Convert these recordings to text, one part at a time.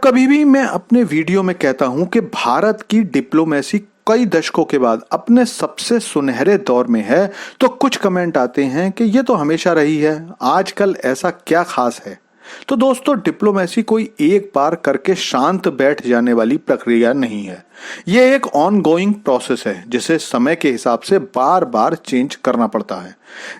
कभी भी मैं अपने वीडियो में कहता हूं कि भारत की डिप्लोमेसी कई दशकों के बाद अपने सबसे सुनहरे दौर में है, तो कुछ कमेंट आते हैं कि ये तो हमेशा रही है, आजकल ऐसा क्या खास है। तो दोस्तों, डिप्लोमेसी कोई एक बार करके शांत बैठ जाने वाली प्रक्रिया नहीं है। ये एक ऑनगोइंग प्रोसेस है जिसे समय के हिसाब से बार बार चेंज करना पड़ता है।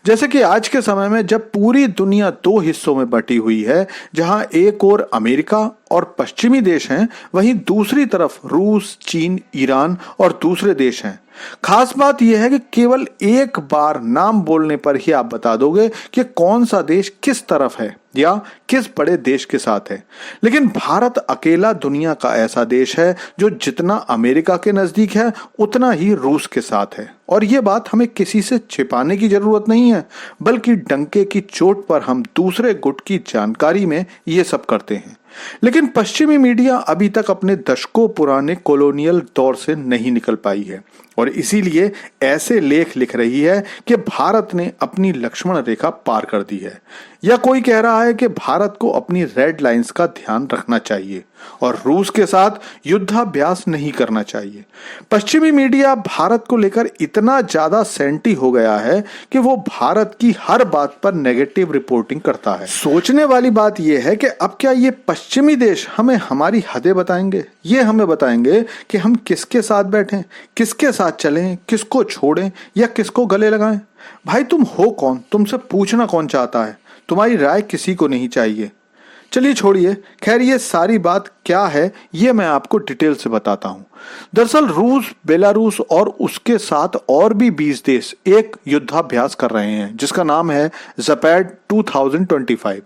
जैसे कि आज के समय में जब पूरी दुनिया दो हिस्सों में बटी हुई है, जहां एक ओर अमेरिका और पश्चिमी देश हैं, वहीं दूसरी तरफ रूस, चीन, ईरान और दूसरे देश हैं। खास बात यह है कि केवल एक बार नाम बोलने पर ही आप बता दोगे कि कौन सा देश किस तरफ है या किस बड़े देश के साथ है। लेकिन भारत अकेला दुनिया का ऐसा देश है जो जितना अमेरिका के नजदीक है उतना ही रूस के साथ है। और ये बात हमें किसी से छिपाने की जरूरत नहीं है, बल्कि डंके की चोट पर हम दूसरे गुट की जानकारी में ये सब करते हैं। लेकिन पश्चिमी मीडिया अभी तक अपने दशकों पुराने कॉलोनियल दौर से नहीं निकल पाई है और इसीलिए ऐसे लेख लिख रही है कि भारत ने अपनी लक्ष्मण रेखा पार कर दी है, या कोई कह रहा है कि भारत को अपनी रेड लाइंस का ध्यान रखना चाहिए और रूस के साथ युद्धाभ्यास नहीं करना चाहिए। पश्चिमी मीडिया भारत को लेकर इतना ज्यादा सेंटी हो गया है कि वो भारत की हर बात पर नेगेटिव रिपोर्टिंग करता है। सोचने वाली बात यह है कि अब क्या ये पश्चिमी देश हमें हमारी हदें बताएंगे? ये हमें बताएंगे कि हम किसके साथ बैठें, किसके साथ चलें, किसको छोड़ें या किसको गले लगाएं? भाई, तुम हो कौन? तुमसे पूछना कौन चाहता है? तुम्हारी राय किसी को नहीं चाहिए। चलिए छोड़िए, खैर ये सारी बात क्या है ये मैं आपको डिटेल से बताता हूं। दरअसल रूस, बेलारूस और उसके साथ और भी 20 देश एक युद्धाभ्यास कर रहे हैं जिसका नाम है ज़पैड 2025।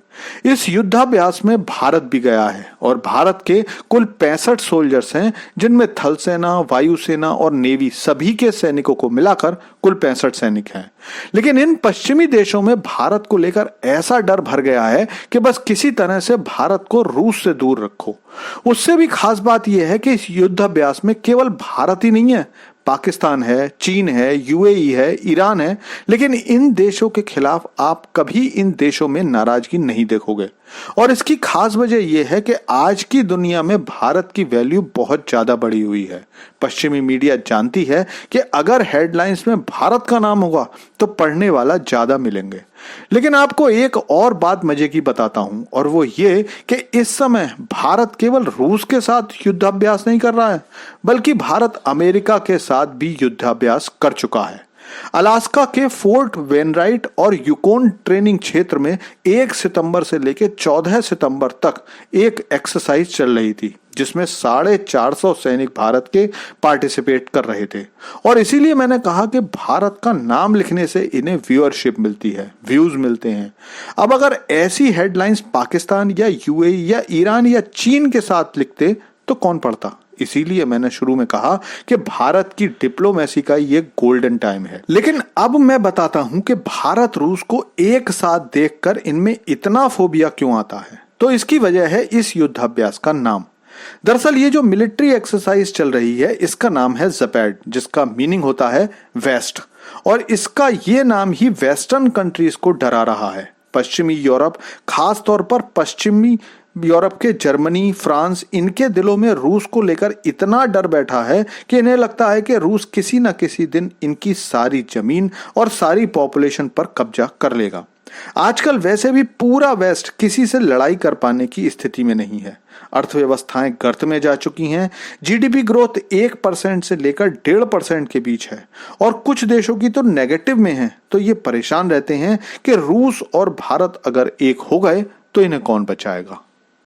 इस युद्धाभ्यास में भारत भी गया है और भारत के कुल 65 सोल्जर्स हैं, जिनमें थल सेना, वायुसेना और नेवी सभी के सैनिकों को मिलाकर कुल 65 सैनिक हैं। लेकिन इन पश्चिमी देशों में भारत को लेकर ऐसा डर भर गया है कि बस किसी तरह से भारत को रूस से दूर रखो। उससे भी खास बात यह है कि इस युद्धाभ्यास में केवल भारत ही नहीं है, पाकिस्तान है, चीन है, यूएई है, ईरान है। लेकिन इन देशों के खिलाफ आप कभी इन देशों में नाराजगी नहीं देखोगे और इसकी खास वजह यह है कि आज की दुनिया में भारत की वैल्यू बहुत ज्यादा बढ़ी हुई है। पश्चिमी मीडिया जानती है कि अगर हेडलाइंस में भारत का नाम होगा तो पढ़ने वाला ज्यादा मिलेंगे। लेकिन आपको एक और बात मजे की बताता हूं, और वो ये कि इस समय भारत केवल रूस के साथ युद्धाभ्यास नहीं कर रहा है, बल्कि भारत अमेरिका के साथ भी युद्धाभ्यास कर चुका है। अलास्का के फोर्ट वेनराइट और यूकोन ट्रेनिंग क्षेत्र में 1 सितंबर से लेकर 14 सितंबर तक एक एक्सरसाइज चल रही थी जिसमें 450 सैनिक भारत के पार्टिसिपेट कर रहे थे। और इसीलिए मैंने कहा कि भारत का नाम लिखने से इन्हें व्यूअरशिप मिलती है, व्यूज मिलते हैं। अब अगर ऐसी हेडलाइंस पाकिस्तान या यूएई या ईरान या चीन के साथ लिखते तो कौन पढ़ता? इसीलिए मैंने शुरू में कहा कि भारत की डिप्लोमेसी का ये गोल्डन टाइम है। लेकिन अब मैं बताता हूं कि भारत रूस को एक साथ देखकर इनमें इतना फोबिया क्यों आता है। तो इसकी वजह है इस युद्धाभ्यास का नाम। दरअसल ये जो मिलिट्री एक्सरसाइज चल रही है इसका नाम है ज़पैड, जिसका मीनिंग होता है वेस्ट, और इसका ये नाम ही वेस्टर्न कंट्रीज को डरा रहा है। पश्चिमी यूरोप, खास तौर पर पश्चिमी यूरोप के जर्मनी, फ्रांस, इनके दिलों में रूस को लेकर इतना डर बैठा है कि इन्हें लगता है कि रूस किसी न किसी दिन इनकी सारी जमीन और सारी पॉपुलेशन पर कब्जा कर लेगा। आजकल वैसे भी पूरा वेस्ट किसी से लड़ाई कर पाने की स्थिति में नहीं है। अर्थव्यवस्थाएं गर्त में जा चुकी हैं। जीडीपी ग्रोथ 1% से लेकर 1.5% के बीच है और कुछ देशों की तो नेगेटिव में है। तो ये परेशान रहते हैं कि रूस और भारत अगर एक हो गए तो इन्हें कौन बचाएगा।